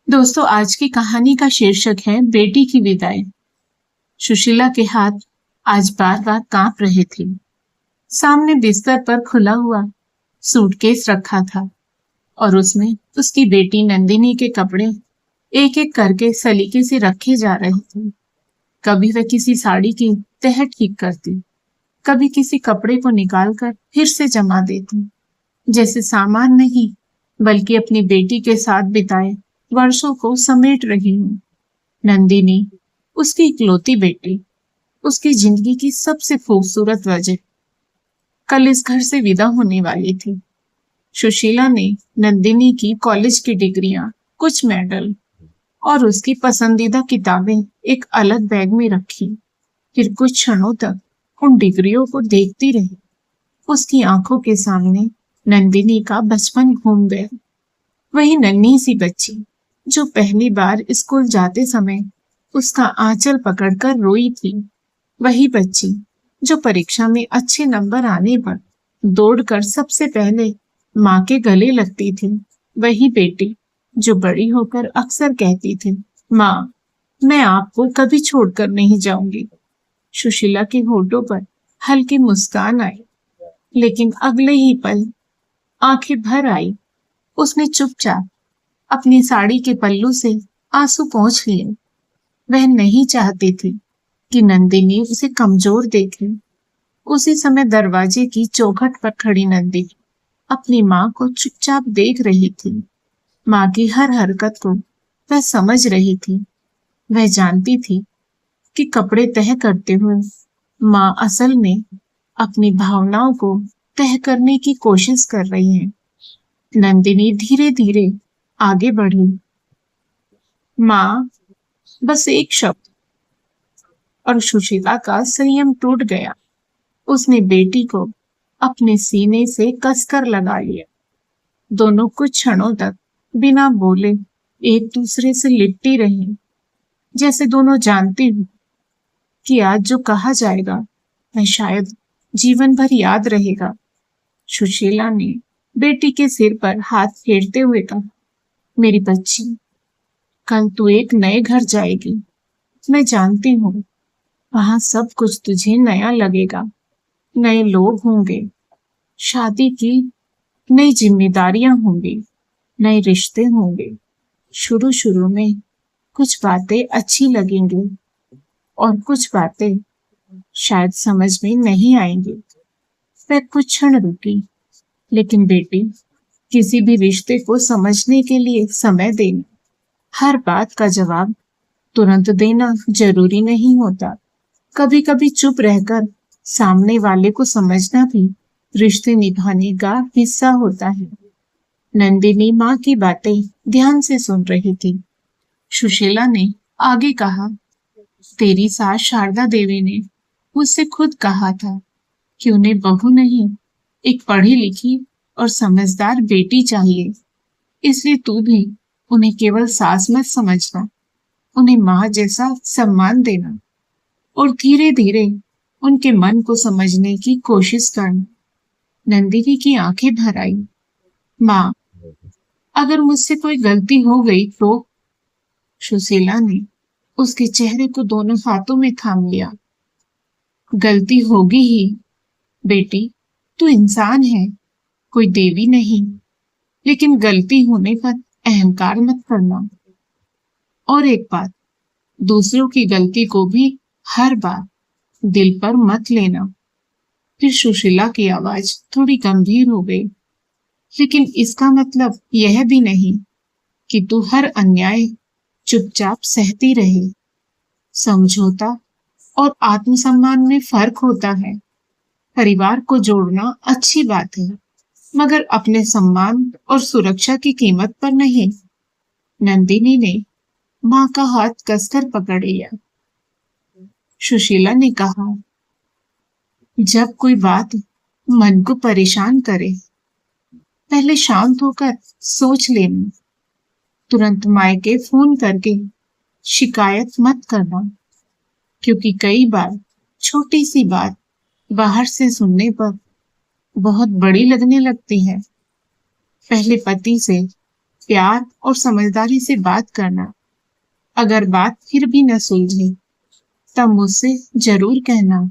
दोस्तों, आज की कहानी का शीर्षक है बेटी की विदाई। सुशीला के हाथ आज बार बार कांप रहे थे। सामने बिस्तर पर खुला हुआ सूटकेस रखा था और उसमें उसकी बेटी नंदिनी के कपड़े एक एक करके सलीके से रखे जा रहे थे। कभी वह किसी साड़ी की तह ठीक करती, कभी किसी कपड़े को निकालकर फिर से जमा देती, जैसे सामान नहीं बल्कि अपनी बेटी के साथ बिताए वर्षों को समेट रही हूँ। नंदिनी उसकी इकलौती बेटी, उसकी जिंदगी की सबसे खूबसूरत वजह, कल इस घर से विदा होने वाली थी। सुशीला ने नंदिनी की कॉलेज की डिग्रियां, कुछ मेडल और उसकी पसंदीदा किताबें एक अलग बैग में रखी। फिर कुछ क्षणों तक उन डिग्रियों को देखती रही। उसकी आंखों के सामने नंदिनी का बचपन घूम गया। वही नन्ही सी बच्ची जो पहली बार स्कूल जाते समय उसका आंचल पकड़कर रोई थी। वही बच्ची जो परीक्षा में अच्छे नंबर आने पर दौड़कर सबसे पहले माँ के गले लगती थी। वही बेटी जो बड़ी होकर अक्सर कहती थी, माँ, मैं आपको कभी छोड़कर नहीं जाऊंगी। सुशीला के होठों पर हल्की मुस्कान आई, लेकिन अगले ही पल आंखें भर आई। उसने चुपचाप अपनी साड़ी के पल्लू से आंसू पोंछ लिए। वह नहीं चाहती थी कि नंदिनी उसे कमजोर देखे। उसी समय दरवाजे की चौखट पर खड़ी नंदिनी अपनी माँ को चुपचाप देख रही थी। माँ की हर हरकत को वह समझ रही थी। वह जानती थी कि कपड़े तह करते हुए माँ असल में अपनी भावनाओं को तह करने की कोशिश कर रही है। नंदिनी धीरे धीरे आगे बढ़ी। माँ, बस एक शब्द, और सुशीला का संयम टूट गया। उसने बेटी को अपने सीने से कसकर लगा लिया। दोनों कुछ क्षणों तक बिना बोले एक दूसरे से लिपटी रही, जैसे दोनों जानती हूँ कि आज जो कहा जाएगा वह शायद जीवन भर याद रहेगा। सुशीला ने बेटी के सिर पर हाथ फेरते हुए कहा, मेरी बच्ची, कल तू एक नए घर जाएगी। मैं जानती हूँ वहां सब कुछ तुझे नया लगेगा। नए लोग होंगे, शादी की नई जिम्मेदारियां होंगी, नए रिश्ते होंगे। शुरू शुरू में कुछ बातें अच्छी लगेंगी और कुछ बातें शायद समझ में नहीं आएंगी। वह कुछ क्षण रुकी, लेकिन बेटी, किसी भी रिश्ते को समझने के लिए समय देना, हर बात का जवाब तुरंत देना जरूरी नहीं होता। कभी कभी चुप रहकर सामने वाले को समझना भी रिश्ते निभाने का हिस्सा होता है। नंदिनी माँ की बातें ध्यान से सुन रही थी। सुशीला ने आगे कहा, तेरी सास शारदा देवी ने मुझसे खुद कहा था कि उन्हें बहू नहीं, एक पढ़ी लिखी और समझदार बेटी चाहिए। इसलिए तू भी उन्हें केवल सास मत समझना, उन्हें माँ जैसा सम्मान देना और धीरे धीरे उनके मन को समझने की कोशिश करना। नंदिनी की आंखें भर आई। माँ, अगर मुझसे कोई गलती हो गई तो? सुशीला ने उसके चेहरे को दोनों हाथों में थाम लिया। गलती होगी ही बेटी, तू इंसान है, कोई देवी नहीं। लेकिन गलती होने पर अहंकार मत करना। और एक बात, दूसरों की गलती को भी हर बार दिल पर मत लेना। फिर सुशीला की आवाज थोड़ी गंभीर हो गई। लेकिन इसका मतलब यह भी नहीं कि तू हर अन्याय चुपचाप सहती रहे। समझौता और आत्मसम्मान में फर्क होता है। परिवार को जोड़ना अच्छी बात है, मगर अपने सम्मान और सुरक्षा की कीमत पर नहीं। नंदिनी ने माँ का हाथ कसकर पकड़ लिया। सुशीला ने कहा, जब कोई बात मन को परेशान करे, पहले शांत होकर सोच लेना। तुरंत मायके फोन करके शिकायत मत करना, क्योंकि कई बार छोटी सी बात बाहर से सुनने पर बहुत बड़ी लगने लगती है। पहले पति से प्यार और समझदारी से बात करना। अगर बात फिर भी न सुलझे तब मुझसे जरूर कहना।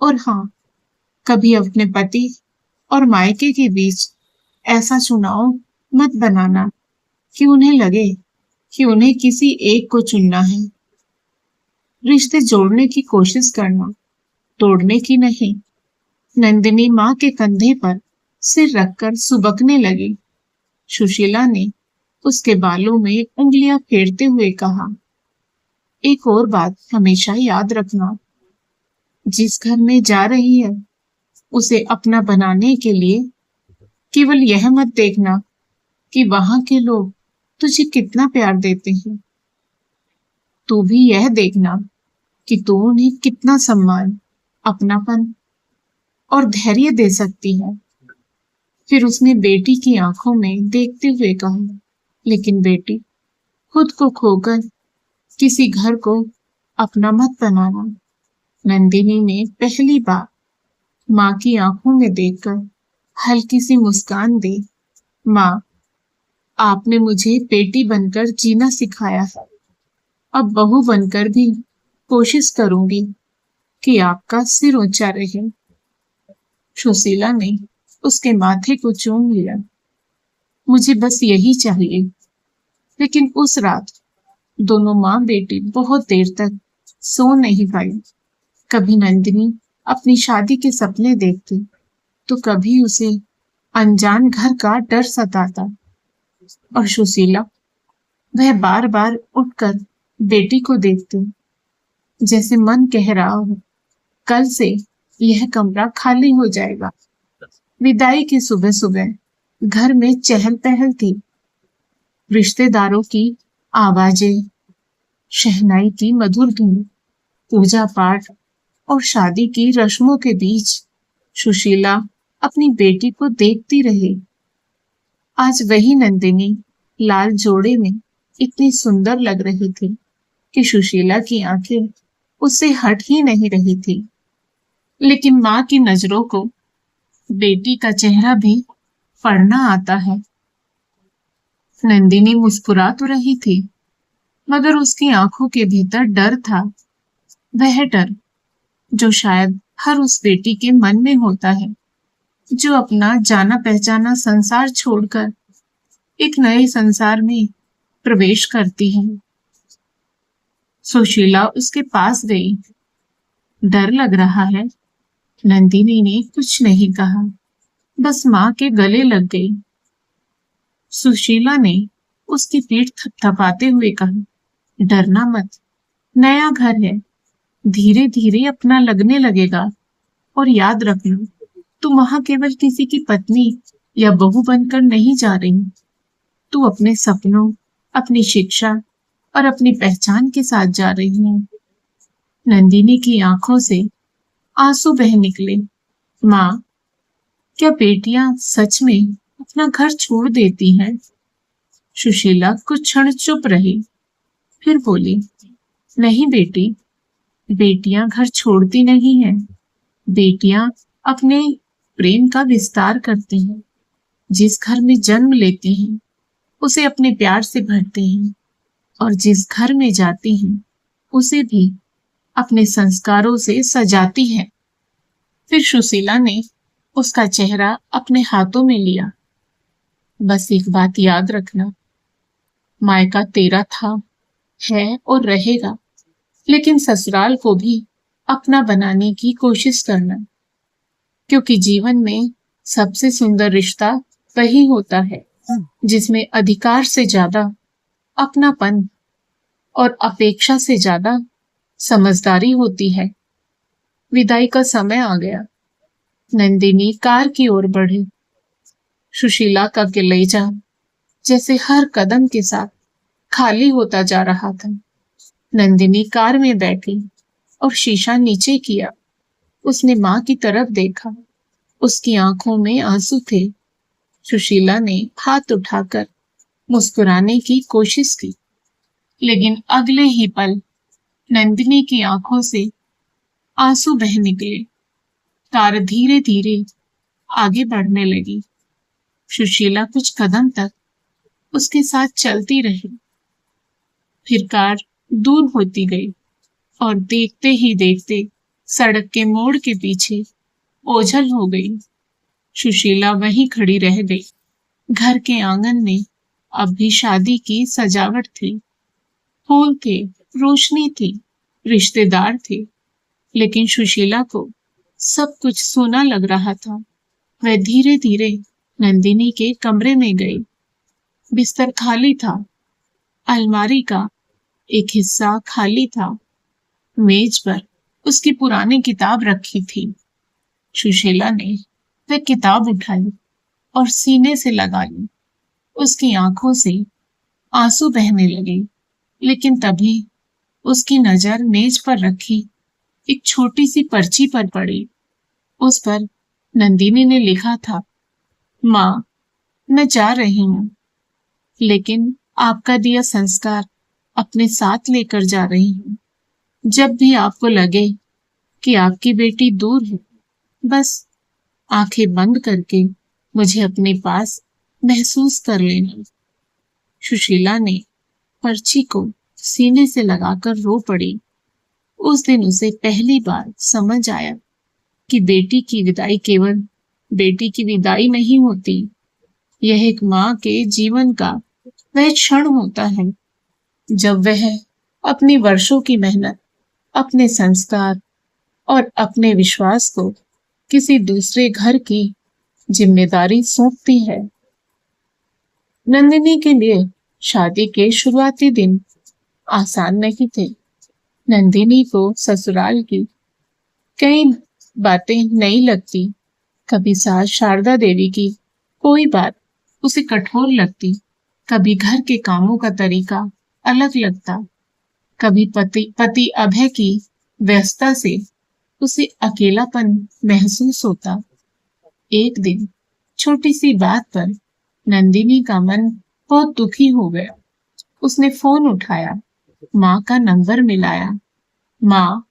और हाँ, कभी अपने पति और मायके के बीच ऐसा चुनाव मत बनाना कि उन्हें लगे कि उन्हें किसी एक को चुनना है। रिश्ते जोड़ने की कोशिश करना, तोड़ने की नहीं। नंदिनी माँ के कंधे पर सिर रखकर सुबकने लगी। सुशीला ने उसके बालों में उंगलियां फेरते हुए कहा, एक और बात हमेशा याद रखना, जिस घर में जा रही है उसे अपना बनाने के लिए केवल यह मत देखना कि वहां के लोग तुझे कितना प्यार देते हैं। तू भी यह देखना कि तू उन्हें कितना सम्मान, अपनापन और धैर्य दे सकती है। फिर उसने बेटी की आंखों में देखते हुए कहा, लेकिन बेटी, खुद को खोकर किसी घर को अपना मत बनाना। नंदिनी ने पहली बार माँ की आंखों में देखकर हल्की सी मुस्कान दी। माँ, आपने मुझे बेटी बनकर जीना सिखाया है। अब बहू बनकर भी कोशिश करूंगी कि आपका सिर ऊंचा रहे। सुशीला ने उसके माथे को चूम लिया। मुझे बस यही चाहिए। लेकिन उस रात दोनों माँ बेटी बहुत देर तक सो नहीं पाई। कभी नंदिनी अपनी शादी के सपने देखती तो कभी उसे अनजान घर का डर सताता। और सुशीला, वह बार बार उठकर बेटी को देखती, जैसे मन कह रहा हो, कल से यह कमरा खाली हो जाएगा। विदाई की सुबह सुबह घर में चहल पहल थी। रिश्तेदारों की आवाजें, शहनाई की मधुर धुन, पूजा पाठ और शादी की रस्मों के बीच सुशीला अपनी बेटी को देखती रही। आज वही नंदिनी लाल जोड़े में इतनी सुंदर लग रही थी कि सुशीला की आंखें उससे हट ही नहीं रही थी। लेकिन माँ की नजरों को बेटी का चेहरा भी पढ़ना आता है। नंदिनी मुस्कुरा तो रही थी, मगर उसकी आंखों के भीतर डर था। वह डर जो शायद हर उस बेटी के मन में होता है, जो अपना जाना पहचाना संसार छोड़कर एक नए संसार में प्रवेश करती है। सुशीला उसके पास गई। डर लग रहा है? नंदिनी ने कुछ नहीं कहा, बस माँ के गले लग गई। सुशीला ने उसकी पीठ थपथपाते हुए कहा, डरना मत, नया घर है, धीरे धीरे अपना लगने लगेगा। और याद रखना, तुम वहां केवल किसी की पत्नी या बहू बनकर नहीं जा रही। तू अपने सपनों, अपनी शिक्षा और अपनी पहचान के साथ जा रही है। नंदिनी की आंखों से आंसू बह निकले। माँ, क्या बेटियां सच में अपना घर छोड़ देती हैं? सुशीला कुछ क्षण चुप रही, फिर बोली, नहीं बेटी, बेटियां घर छोड़ती नहीं हैं। बेटियां अपने प्रेम का विस्तार करती हैं। जिस घर में जन्म लेती हैं उसे अपने प्यार से भरते हैं, और जिस घर में जाती हैं उसे भी अपने संस्कारों से सजाती हैं। फिर सुशीला ने उसका चेहरा अपने हाथों में लिया। बस एक बात याद रखना, मायका तेरा था, है और रहेगा, लेकिन ससुराल को भी अपना बनाने की कोशिश करना, क्योंकि जीवन में सबसे सुंदर रिश्ता वही होता है जिसमें अधिकार से ज्यादा अपनापन और अपेक्षा से ज्यादा समझदारी होती है। विदाई का समय आ गया। नंदिनी कार की ओर बढ़ी। सुशीला का कलेजा जैसे हर कदम के साथ खाली होता जा रहा था। नंदिनी कार में बैठी और शीशा नीचे किया। उसने माँ की तरफ देखा। उसकी आंखों में आंसू थे। सुशीला ने हाथ उठाकर मुस्कुराने की कोशिश की, लेकिन अगले ही पल नंदिनी की आंखों से आंसू बह निकले। कार धीरे धीरे आगे बढ़ने लगी। सुशीला कुछ कदम तक उसके साथ चलती रही। फिर कार दूर होती गई और देखते ही देखते सड़क के मोड़ के पीछे ओझल हो गई। सुशीला वहीं खड़ी रह गई। घर के आंगन में अब भी शादी की सजावट थी, फूल थे, रोशनी थी, रिश्तेदार थे, लेकिन सुशीला को सब कुछ सूना लग रहा था। वह धीरे धीरे नंदिनी के कमरे में गई। बिस्तर खाली था, अलमारी का एक हिस्सा खाली था, मेज पर उसकी पुरानी किताब रखी थी। सुशीला ने वह किताब उठाई और सीने से लगा ली। उसकी आंखों से आंसू बहने लगे, लेकिन तभी उसकी नजर मेज पर रखी एक छोटी सी पर्ची पर पड़ी। उस पर नंदिनी ने लिखा था, माँ, मैं जा रही हूँ, लेकिन आपका दिया संस्कार अपने साथ लेकर जा रही हूँ। जब भी आपको लगे कि आपकी बेटी दूर है, बस आंखें बंद करके मुझे अपने पास महसूस कर लेना। सुशीला ने पर्ची को सीने से लगाकर रो पड़ी। उस दिन उसे पहली बार समझ आया कि बेटी की विदाई केवल बेटी की विदाई नहीं होती। यह एक माँ के जीवन का वह क्षण होता है जब वह अपनी वर्षों की मेहनत, अपने संस्कार और अपने विश्वास को किसी दूसरे घर की जिम्मेदारी सौंपती है। नंदिनी के लिए शादी के शुरुआती दिन आसान नहीं थे। नंदिनी को ससुराल की कई बातें नई लगती। कभी सास शारदा देवी की कोई बात उसे कठोर लगती, कभी घर के कामों का तरीका अलग लगता, कभी पति अभय की व्यस्तता से उसे अकेलापन महसूस होता। एक दिन छोटी सी बात पर नंदिनी का मन बहुत दुखी हो गया। उसने फोन उठाया, माँ का नंबर मिलाया। माँ,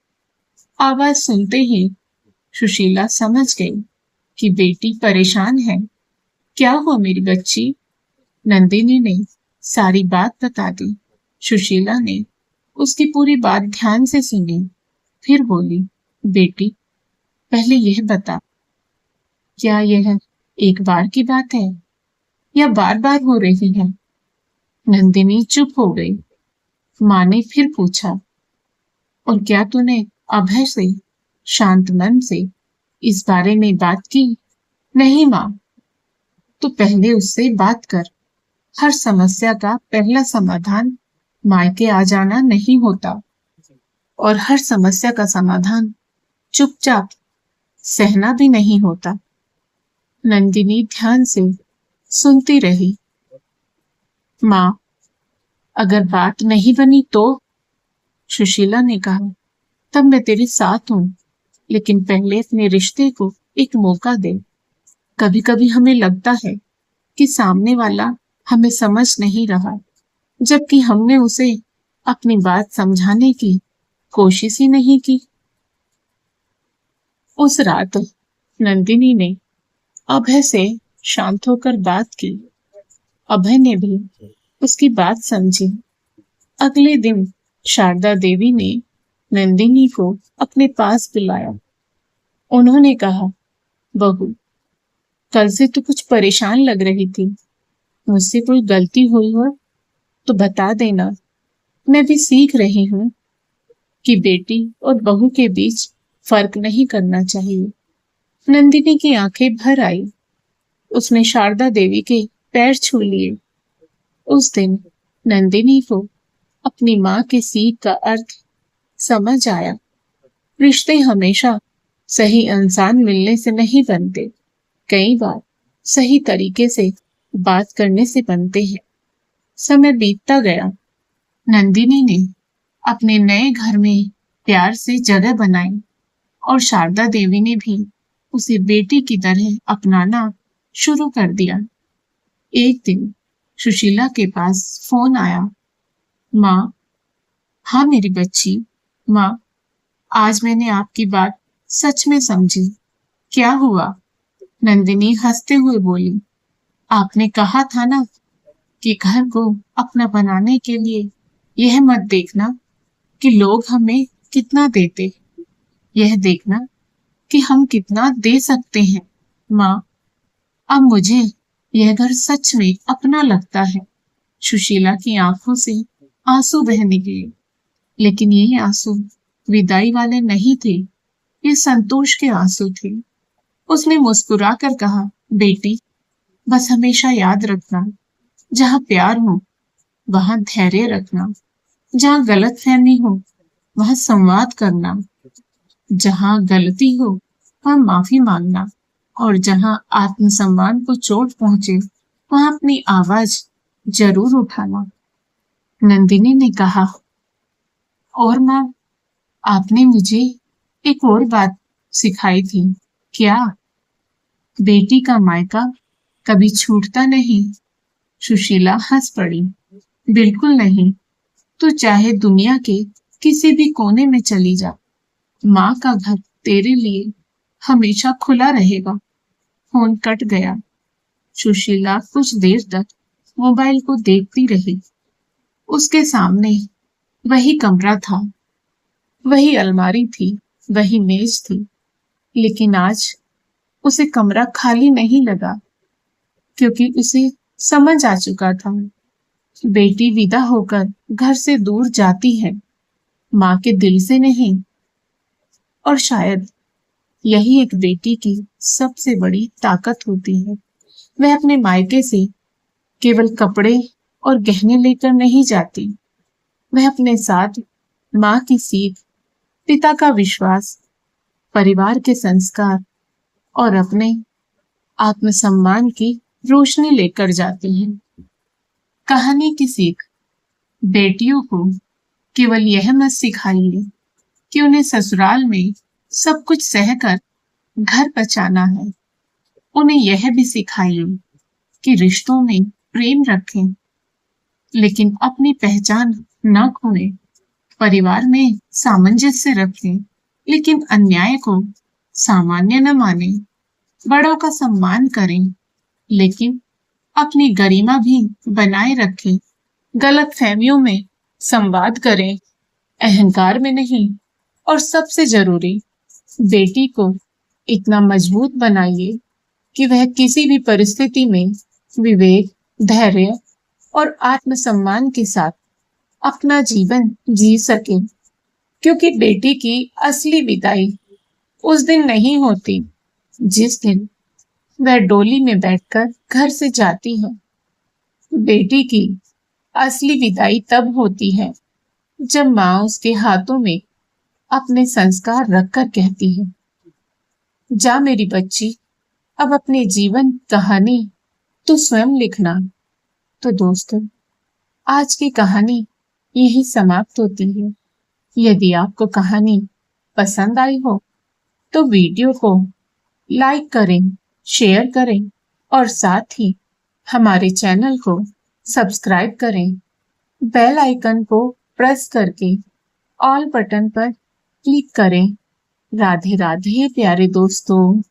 आवाज सुनते ही सुशीला समझ गई कि बेटी परेशान है। क्या हुआ मेरी बच्ची? नंदिनी ने सारी बात बता दी। सुशीला ने उसकी पूरी बात ध्यान से सुनी, फिर बोली, बेटी, पहले यह बता, क्या यह एक बार की बात है या बार बार हो रही है? नंदिनी चुप हो गई। माँ ने फिर पूछा, और क्या तूने अभय से शांत मन से इस बारे में बात की? नहीं माँ। तो पहले उससे बात कर। हर समस्या का पहला समाधान मायके आ जाना नहीं होता, और हर समस्या का समाधान चुपचाप सहना भी नहीं होता। नंदिनी ध्यान से सुनती रही। माँ, अगर बात नहीं बनी तो? सुशीला ने कहा, तब मैं तेरे साथ हूं, लेकिन पहले अपने रिश्ते को एक मौका दे। कभी कभी हमें लगता है कि सामने वाला हमें समझ नहीं रहा, जबकि हमने उसे अपनी बात समझाने की कोशिश ही नहीं की। उस रात नंदिनी ने अभय से शांत होकर बात की। अभय ने भी उसकी बात समझी। अगले दिन शारदा देवी ने नंदिनी को अपने पास बुलाया। उन्होंने कहा, बहू, कल से तू कुछ परेशान लग रही थी। मुझसे कोई गलती हुई हो तो बता देना। मैं भी सीख रही हूँ कि बेटी और बहू के बीच फर्क नहीं करना चाहिए। नंदिनी की आंखें भर आई। उसने शारदा देवी के पैर छू लिए। उस दिन नंदिनी को अपनी माँ के सीख का अर्थ समझ आया। रिश्ते हमेशा सही इंसान मिलने से नहीं बनते, कई बार सही तरीके से बात करने से बनते हैं। समय बीतता गया। नंदिनी ने अपने नए घर में प्यार से जगह बनाई और शारदा देवी ने भी उसे बेटी की तरह अपनाना शुरू कर दिया। एक दिन सुशीला के पास फोन आया। माँ, हाँ मेरी बच्ची। माँ, आज मैंने आपकी बात सच में समझी। क्या हुआ? नंदिनी हंसते हुए बोली, आपने कहा था ना कि घर को अपना बनाने के लिए यह मत देखना कि लोग हमें कितना देते, यह देखना कि हम कितना दे सकते हैं। माँ, अब मुझे यह घर सच में अपना लगता है। सुशीला की आंखों से आंसू बहने लगे, लेकिन ये आंसू विदाई वाले नहीं थे, ये संतोष के आंसू थे। उसने मुस्कुरा कर कहा, बेटी, बस हमेशा याद रखना, जहाँ प्यार हो वहां धैर्य रखना, जहाँ गलत फहमी हो वहां संवाद करना, जहाँ गलती हो वहां माफी मांगना, और जहाँ आत्मसम्मान को चोट पहुंचे वहां अपनी आवाज जरूर उठाना। नंदिनी ने कहा, और माँ, आपने मुझे एक और बात सिखाई थी। क्या? बेटी का मायका कभी छूटता नहीं। सुशीला हंस पड़ी, बिल्कुल नहीं। तू चाहे दुनिया के किसी भी कोने में चली जा, माँ का घर तेरे लिए हमेशा खुला रहेगा। फोन कट गया। सुशीला कुछ देर तक मोबाइल को देखती रही। उसके सामने वही कमरा था, वही अलमारी थी, वही मेज थी, लेकिन आज उसे कमरा खाली नहीं लगा, क्योंकि उसे समझ आ चुका था। बेटी विदा होकर घर से दूर जाती है, माँ के दिल से नहीं। और शायद यही एक बेटी की सबसे बड़ी ताकत होती है। वह अपने मायके से केवल कपड़े और गहने लेकर नहीं जाती, वह अपने साथ माँ की सीख, पिता का विश्वास, परिवार के संस्कार और अपने आत्मसम्मान की रोशनी लेकर जाती है। कहानी की सीख, बेटियों को केवल यह मत सिखाइए कि उन्हें ससुराल में सब कुछ सहकर घर बचाना है। उन्हें यह भी सिखाइए कि रिश्तों में प्रेम रखें, लेकिन अपनी पहचान न खोएं। परिवार में सामंजस्य रखें, लेकिन अन्याय को सामान्य न माने। बड़ों का सम्मान करें, लेकिन अपनी गरिमा भी बनाए रखें। गलत फहमियों में संवाद करें, अहंकार में नहीं। और सबसे जरूरी, बेटी को इतना मजबूत बनाइए कि वह किसी भी परिस्थिति में विवेक, धैर्य और आत्मसम्मान के साथ अपना जीवन जी सके। क्योंकि बेटी की असली विदाई उस दिन नहीं होती जिस दिन वह डोली में बैठकर घर से जाती है। बेटी की असली विदाई तब होती है जब माँ उसके हाथों में अपने संस्कार रखकर कहती है, जा मेरी बच्ची, अब अपने जीवन कहानी तो स्वयं लिखना। तो दोस्तों, आज की कहानी यही समाप्त होती है। यदि आपको कहानी पसंद आई हो तो वीडियो को लाइक करें, शेयर करें और साथ ही हमारे चैनल को सब्सक्राइब करें। बेल आइकन को प्रेस करके ऑल बटन पर क्लिक करें। राधे राधे प्यारे दोस्तों।